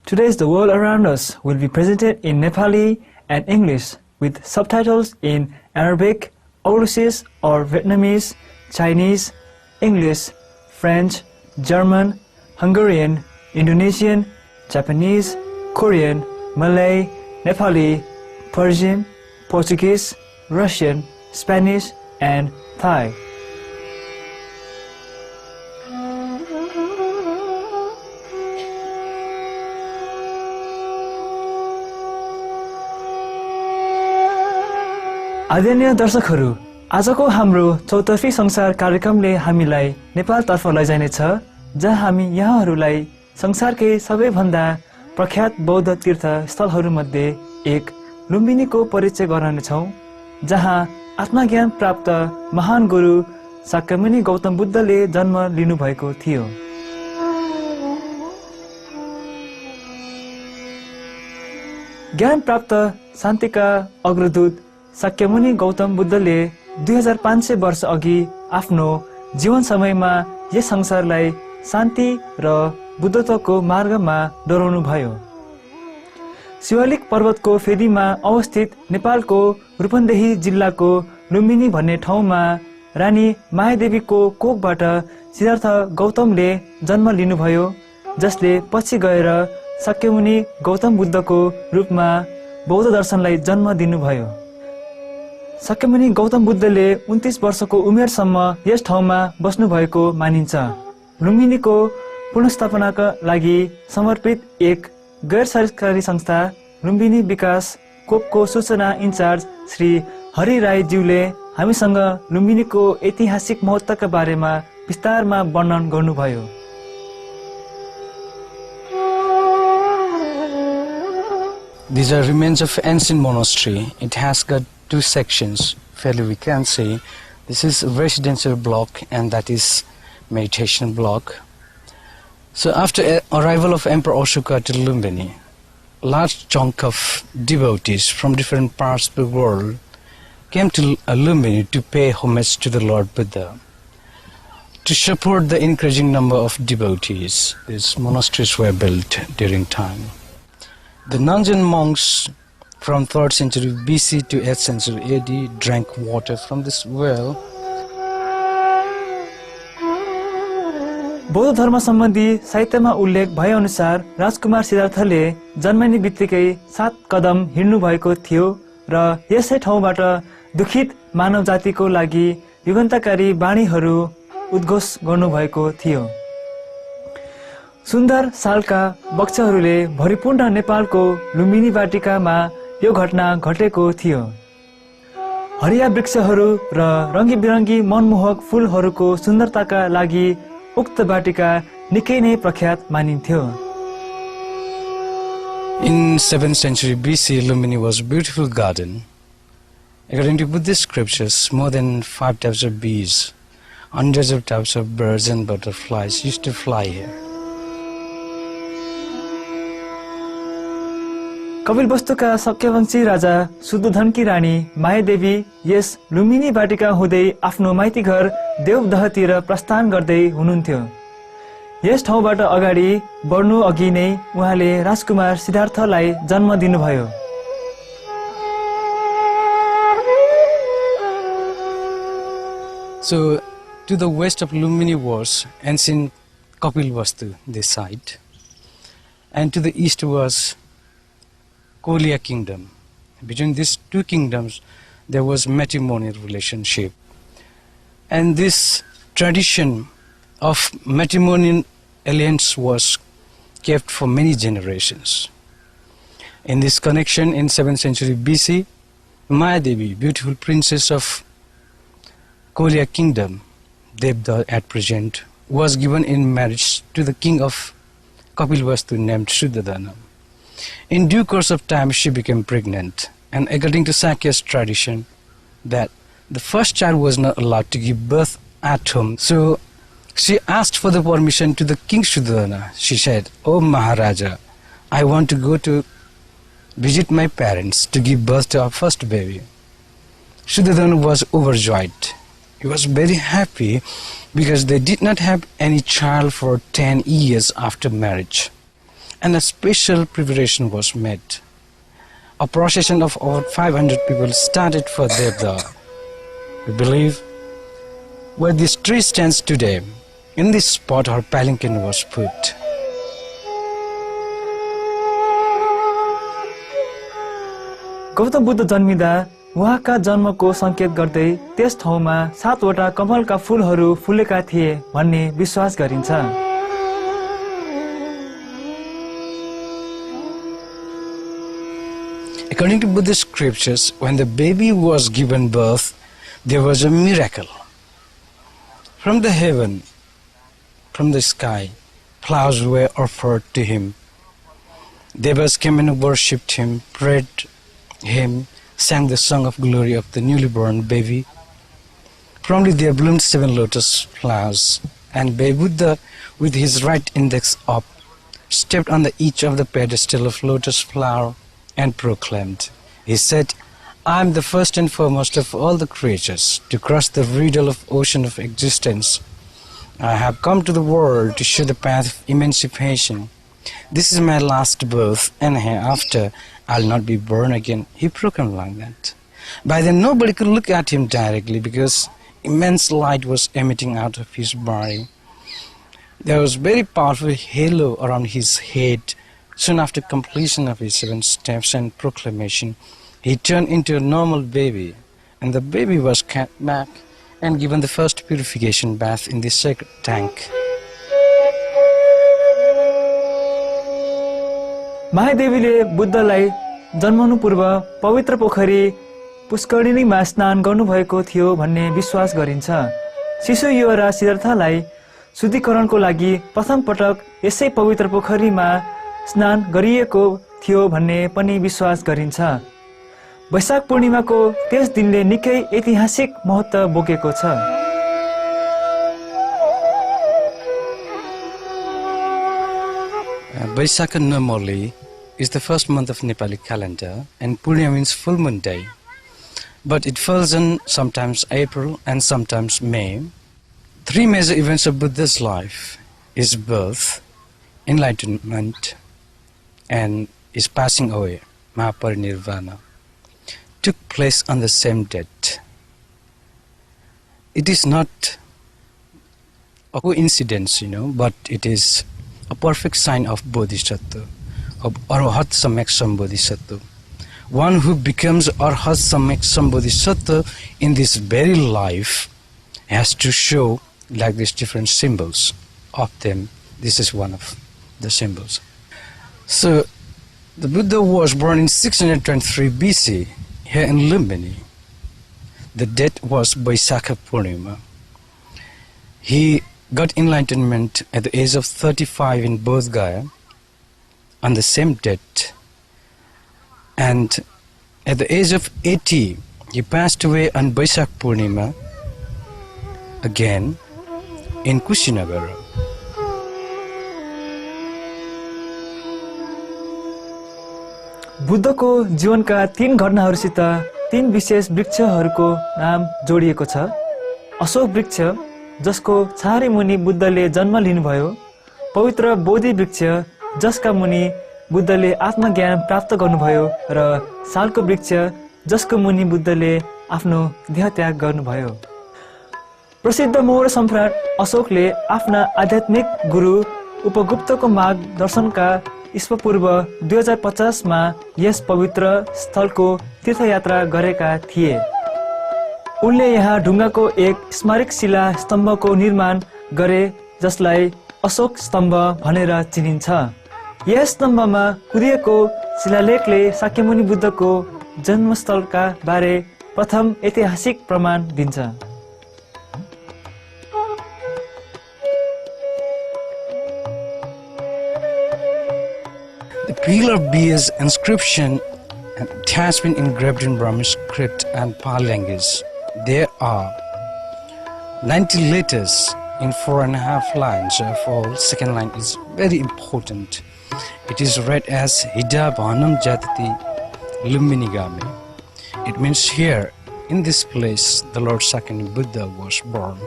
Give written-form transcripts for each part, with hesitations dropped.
Today's The World Around Us will be presented in Nepali and English with subtitles in Arabic, Urdusish or Vietnamese, Chinese, English, French, German, Hungarian, Indonesian, Japanese, Korean, Malay, Nepali, Persian, Portuguese, Russian, Spanish, and Thai. आदरणीय दर्शकहरू, आजको हाम्रो चौतर्फी संसार कार्यक्रमले हामीलाई नेपालतर्फ लैजानेछ, जहाँ हामी यहाँहरूलाई संसारकै सबैभन्दा प्रख्यात बौद्ध तीर्थ स्थलहरूमध्ये एक लुम्बिनीको परिचय गराउनेछौँ, जहाँ आत्मज्ञान प्राप्त महान गुरु शाक्यमुनि गौतम बुद्धले जन्म लिनुभएको थियो। ज्ञान प्राप्त शान्तिका अग्रदूत शाक्यमुनि गौतम बुद्धले 2500 वर्ष अघि आफ्नो जीवन समयमा यस संसारलाई शान्ति र बुद्धत्वको मार्गमा डोराउनु भयो। शिवालिक पर्वतको फेदीमा अवस्थित नेपालको रूपन्देही जिल्लाको लुम्बिनी भन्ने ठाउँमा रानी मायादेवीको कोखबाट सिद्धार्थ गौतमले जन्म लिनुभयो, जसले पछि गएर शाक्यमुनि गौतम बुद्धको रूपमा बौद्ध दर्शनलाई जन्म दिनुभयो। शाक्यमुनि गौतम बुद्धले 29 वर्षको उमेरसम्म यस ठाउँमा बस्नुभएको मानिन्छ। लुम्बिनीको पुनर्स्थापनाका लागि समर्पित एक गैर सरकारी संस्था लुम्बिनी विकास कोपको सूचना इन्चार्ज श्री हरि राईज्यूले हामीसँग लुम्बिनीको ऐतिहासिक महत्त्वका बारेमा विस्तारमा वर्णन गर्नुभयो। These are remains of ancient monastery. It has got two sections. Fairly we can say this is a residential block and that is meditation block. So after arrival of Emperor Ashoka to Lumbini, large chunk of devotees from different parts of the world came to Lumbini to pay homage to the Lord Buddha. To support the increasing number of devotees, these monasteries were built during time. The nuns and monks from 3rd century BC to 8th century AD drank water from this well. बौद्ध धर्म सम्बन्धी साहित्यमा उल्लेख भए अनुसार राजकुमार सिद्धार्थले जन्मने बित्तिकै 7 कदम हिँड्नु भएको थियो र यसै ठाउँबाट दुखित मानव जातिको लागि युगान्तकारी बाणीहरू उद्घोष गर्नुभएको थियो। सुन्दर सालका वृक्षहरूले भरिपूर्ण नेपालको लुम्बिनी बाटिकामा यो घटना घटेको थियो। हरिया वृक्षहरू र रङ्गी-बिरङ्गी मनमोहक फूलहरूको सुन्दरताका लागि उक्त बाटिका निकै नै प्रख्यात मानिन्थ्यो। In 7th century BC, Lumbini was a beautiful garden. According to Buddhist scriptures, more than 5 types of bees, hundreds of types of birds and butterflies used to fly here. कपिलवस्तुका सक्यवंशी राजा शुद्धोधनकी रानी मायादेवी यस लुम्बिनी बाटिका हुँदै आफ्नो माइती घर देवदहतिर प्रस्थान गर्दै हुनुहुन्थ्यो। यस ठाउँबाट अगाडि बढ्नु अघि नै उहाँले राजकुमार सिद्धार्थलाई जन्म दिनुभयो। So to the west of Lumbini was ancient Kapilvastu, this site, and to the east was Kolia kingdom. Between these two kingdoms there was matrimonial relationship, and this tradition of matrimonial alliance was kept for many generations. In this connection, in 7th century BC, Mayadevi, beautiful princess of Kolia kingdom, Devda at present, was given in marriage to the king of Kapilvastu named Shuddhadana. In due course of time, she became pregnant, and according to Sakya's tradition, that the first child was not allowed to give birth at home. So she asked for the permission to the king Shuddhadana. She said, "Oh Maharaja, I want to go to visit my parents to give birth to our first baby." Shuddhadana was overjoyed. He was very happy because they did not have any child for 10 years after marriage. and a special preparation was made. A procession of over 500 people started for Devda. We believe where this tree stands today, in this spot her palanquin was put. Gautam Buddha जन्मिँदा उहाँका जन्मको संकेत गर्दै त्यस ठाउँमा 7 वटा कमलका फूलहरू फुलेका थिए भन्ने विश्वास गरिन्छ। According to Buddhist scriptures, when the baby was given birth, there was a miracle. From the heaven, from the sky, flowers were offered to him. Devas came and worshipped him, prayed him, sang the song of glory of the newly born baby. Promptly there bloomed 7 lotus flowers, and Buddha, with his right index up, stepped on each of the pedestal of lotus flower and proclaimed. He said, I am the first and foremost of all the creatures. To cross the riddle of ocean of existence, I have come to the world to show the path of emancipation. This is my last birth, and hereafter I'll not be born again. He proclaimed like that. By then nobody could look at him directly because immense light was emitting out of his body. There was very powerful halo around his head. Soon after completion of his 7 steps and proclamation, he turned into a normal baby, and the baby was kept back and given the first purification bath in the sacred tank. महादेवीले बुद्धलाई जन्मनु पूर्व पवित्र पोखरी पुष्करिणीमा स्नान गर्नुभएको थियो भन्ने विश्वास गरिन्छ। शिशु युवराज सिद्धार्थलाई शुद्धिकरणको लागि प्रथम पटक यसै पवित्र पोखरीमा स्नान गरिएको थियो भन्ने पनि विश्वास गरिन्छ। वैशाख पूर्णिमाको त्यस दिनले निकै ऐतिहासिक महत्त्व बोकेको छ। Vaisakha normally is the first month of Nepali calendar, and Purnima means full moon day. But it falls in sometimes April and sometimes May. 3 major events of Buddha's life, his birth, enlightenment, and his passing away, Mahaparinirvana, took place on the same date. It is not a coincidence, but it is a perfect sign of Bodhisattva, of Arhat Samyak Sambodhisattva. One who becomes Arhat Samyak Sambodhisattva in this very life has to show like these different symbols of them. This is one of the symbols. So the Buddha was born in 623 BC here in Lumbini. The date was Vaisakha Purnima. He got enlightenment at the age of 35 in Bodh Gaya on the same date, and at the age of 80 he passed away on Vaisakh Purnima again in Kushinagar. बुद्धको जीवनका 3 घटनाहरूसित 3 विशेष वृक्षहरूको नाम जोडिएको छ। अशोक वृक्ष जसको छारे मुनि बुद्धले जन्म लिनुभयो, पवित्र बोधि वृक्ष जसका मुनि बुद्धले आत्मज्ञान प्राप्त गर्नुभयो, र सालको वृक्ष जसको मुनि बुद्धले आफ्नो देहत्याग गर्नुभयो। प्रसिद्ध मौर्य सम्राट अशोकले आफ्ना आध्यात्मिक गुरु उपगुप्तको मार्गदर्शनका ईस्पूर्व 2050 मा यस पवित्र स्थलको तीर्थयात्रा गरेका थिए। उनले यहाँ ढुङ्गाको एक स्मारक शिला स्तम्भको निर्माण गरे जसलाई अशोक स्तम्भ भनेर चिनिन्छ। यस स्तम्भमा कुदिएको शिलालेखले शाक्यमुनि बुद्धको जन्मस्थलका बारे प्रथम ऐतिहासिक प्रमाण दिन्छ। The pillar bears inscription and it has been engraved in Brahmi script and Pali language. There are 90 letters in 4.5 lines of all. Second line is very important. It is read as Hida Bhanam Jatati Lumbinigami. It means here in this place the Lord Sakyamuni Buddha was born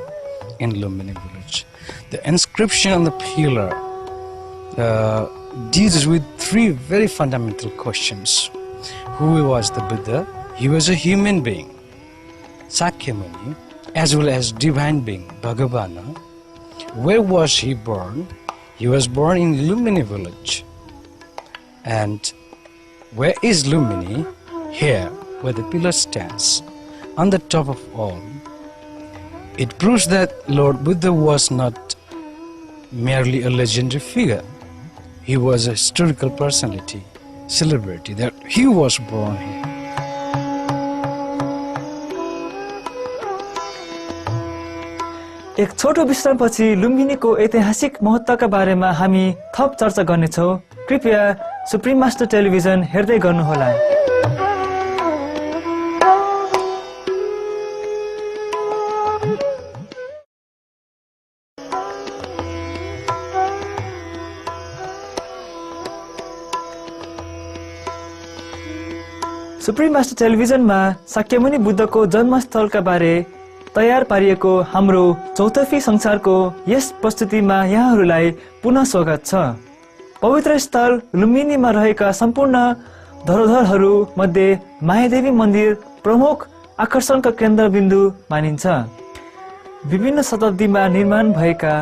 in Lumbini village. The inscription on the pillar deals with three very fundamental questions. Who was the Buddha? He was a human being, Sakyamuni, as well as divine being, Bhagavana. Where was he born? He was born in Lumini village. And where is Lumini? Here, where the pillar stands, on the top of all. It proves that Lord Buddha was not merely a legendary figure. He was a historical personality, celebrity, that he was born here. एक छोटो विश्रामपछि लुम्बिनीको ऐतिहासिक महत्त्वका बारेमा हामी थप चर्चा गर्नेछौँ। कृपया सुप्रिम मास्टर टेलिभिजन हेर्दै गर्नुहोला। सुप्रिम मास्टर टेलिभिजनमा शाक्यमुनि बुद्धको जन्मस्थलका बारे तयार पारिएको हाम्रो चौतर्फी संसारको यस प्रस्तुतिमा यहाँहरूलाई पुनः स्वागत छ। पवित्र स्थल लुम्बिनीमा रहेका सम्पूर्ण धरोहरहरू मध्ये मायादेवी मन्दिर प्रमुख आकर्षणका केन्द्रबिन्दु मानिन्छ। विभिन्न शताब्दीमा निर्माण भएका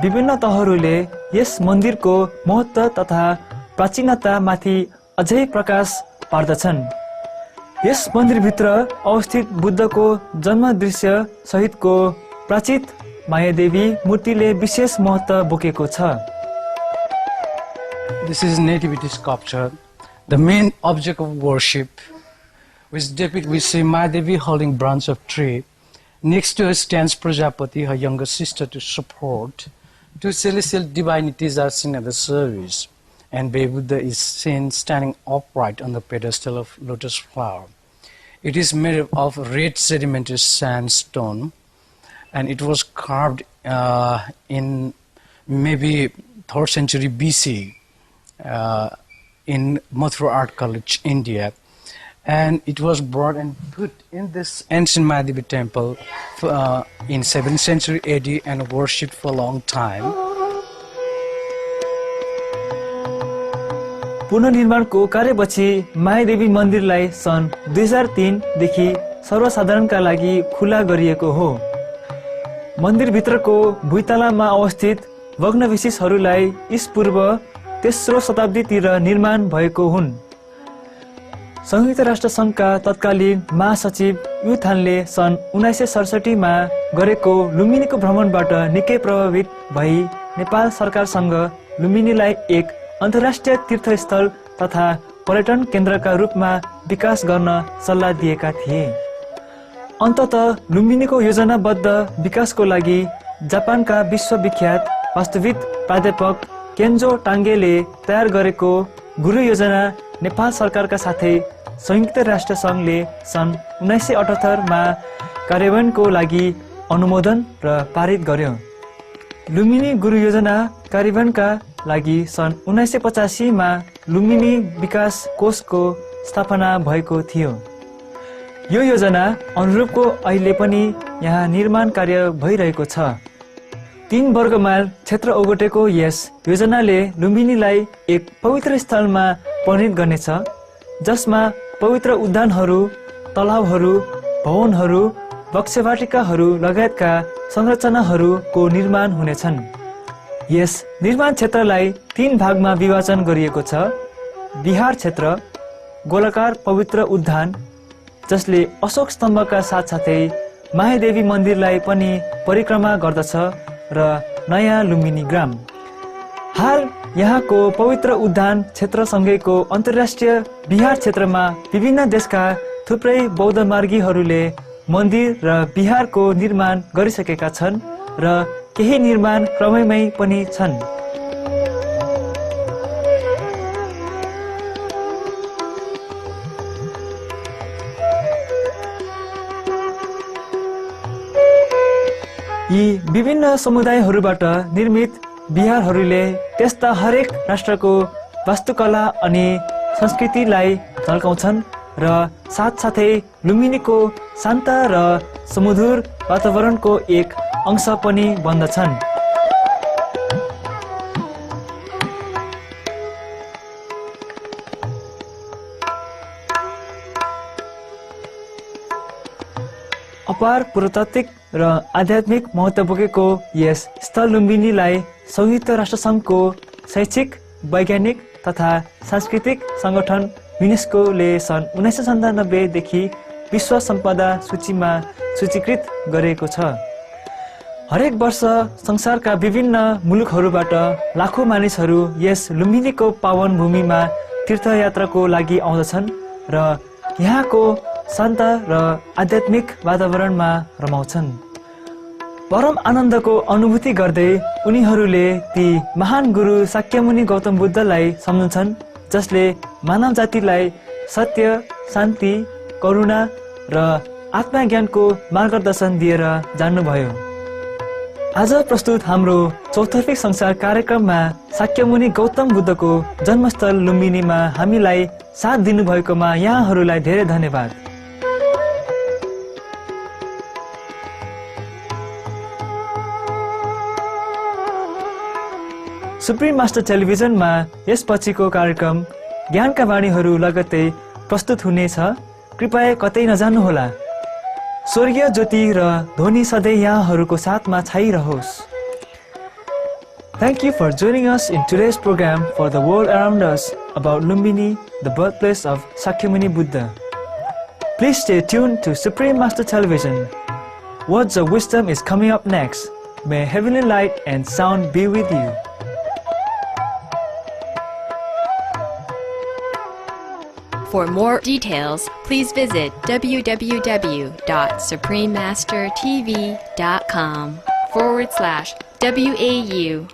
विभिन्न तहहरूले यस मन्दिरको महत्त्व तथा प्राचीनतामाथि अझै प्रकाश पार्दछन्। यस मन्दिरभित्र अवस्थित बुद्धको जन्म दृश्य सहितको प्राचीन मायादेवी मूर्तिले विशेष महत्त्व बोकेको छ। This is nativity sculpture, the main object of worship, which depicts we see Mayadevi holding branch of tree. Next to her stands Prajapati, her younger sister, to support. Two celestial divinities are seen at the service, and Baby Buddha is seen standing upright on the pedestal of lotus flower. It is made of red sedimentary sandstone, and it was carved in maybe 3rd century BC in Mathura Art College, India. And it was brought and put in this ancient Mayadevi temple in 7th century AD and worshipped for a long time. पुनर्निर्माणको कार्यपछि Mayadevi मन्दिरलाई सन् 2003 देखि सर्वसाधारणका लागि खुला गरिएको हो। मन्दिरभित्रको भुइँतलामा अवस्थित भग्नावशेषहरूलाई ईपू 3औं शताब्दीतिर निर्माण भएको हुन्। संयुक्त राष्ट्र संघका तत्कालीन महासचिव युथानले सन् 1967 मा गरेको लुम्बिनीको भ्रमणबाट निकै प्रभावित भई नेपाल सरकारसँग लुम्बिनीलाई एक अन्तर्राष्ट्रिय तीर्थस्थल तथा पर्यटन केन्द्रका रूपमा विकास गर्न सल्लाह दिएका थिए। अन्ततः लुम्बिनीको योजनाबद्ध विकासको लागि जापानका विश्वविख्यात वास्तुविद प्राध्यापक केन्जो टाङ्गेले तयार गरेको गुरु योजना नेपाल सरकारका साथै संयुक्त राष्ट्र संघले सन् 1978 मा कार्यान्वयनको लागि अनुमोदन र पारित गर्यो। लुम्बिनी गुरु योजना कार्यान्वयनका लागि सन् 1985 मा लुम्बिनी विकास कोषको स्थापना भएको थियो। यो योजना अनुरूपको अहिले पनि यहाँ निर्माण कार्य भइरहेको छ। 3 वर्ग माइल क्षेत्र ओगटेको यस योजनाले लुम्बिनीलाई एक पवित्र स्थलमा परिणत गर्नेछ, जसमा पवित्र उद्यानहरू, तलावहरू, भवनहरू, वृक्षवाटिकाहरू लगायतका संरचनाहरूको निर्माण हुनेछन्। यस निर्माण क्षेत्रलाई 3 भागमा विभाजन गरिएको छ। विहार क्षेत्र, गोलाकार पवित्र उद्यान जसले अशोक स्तम्भका साथसाथै मायादेवी मन्दिरलाई पनि परिक्रमा गर्दछ, र नयाँ लुम्बिनी ग्राम। हाल यहाँको पवित्र उद्यान क्षेत्रसँगैको अन्तर्राष्ट्रिय विहार क्षेत्रमा विभिन्न देशका थुप्रै बौद्ध मार्गीहरूले मन्दिर र विहारको निर्माण गरिसकेका छन् र केही निर्माण क्रममै पनि छन्। यी विभिन्न समुदायहरूबाट निर्मित विहारहरूले त्यस्ता हरेक राष्ट्रको वास्तुकला अनि संस्कृतिलाई झल्काउँछन् र साथसाथै लुम्बिनीको शान्त र सुमधुर वातावरणको एक अंश पनि बन्दछन्। अपार पुरातात्विक र आध्यात्मिक महत्त्व बोकेको यस स्थल लुम्बिनीलाई संयुक्त राष्ट्रसङ्घको शैक्षिक, वैज्ञानिक तथा सांस्कृतिक सङ्गठन युनेस्कोले सन् 1997 देखि विश्व सम्पदा सूचीमा सूचीकृत गरेको छ। हरेक वर्ष संसारका विभिन्न मुलुकहरूबाट लाखौं मानिसहरू यस लुम्बिनीको पावन भूमिमा तीर्थयात्राको लागि आउँदछन् र यहाँको शान्त र आध्यात्मिक वातावरणमा रमाउँछन्। परम आनन्दको अनुभूति गर्दै उनीहरूले ती महान गुरु शाक्यमुनि गौतम बुद्धलाई सम्झन्छन्, जसले मानव जातिलाई सत्य, शान्ति, करुणा र आत्मज्ञानको मार्गदर्शन दिएर जान्नुभयो। आज प्रस्तुत हाम्रो चौतर्फी संसार कार्यक्रममा शाक्यमुनि गौतम बुद्धको जन्मस्थल लुम्बिनीमा हामीलाई साथ दिनुभएकोमा यहाँहरूलाई धेरै धन्यवाद। सुप्रिम मास्टर टेलिभिजनमा यसपछिको कार्यक्रम ज्ञानका वाणीहरू लगत्तै प्रस्तुत हुनेछ। कृपया कतै नजानुहोला। स्वर्गीय ज्योति र ध्वनि सधैँ यहाँहरूको साथमा छाइरहोस्। Thank you for joining us in today's program for the world around us about Lumbini, the birthplace of Shakyamuni Buddha. Please stay tuned to Supreme Master Television. Words of wisdom is coming up next. May heavenly light and sound be with you. For more details, please visit www.suprememastertv.com/WAU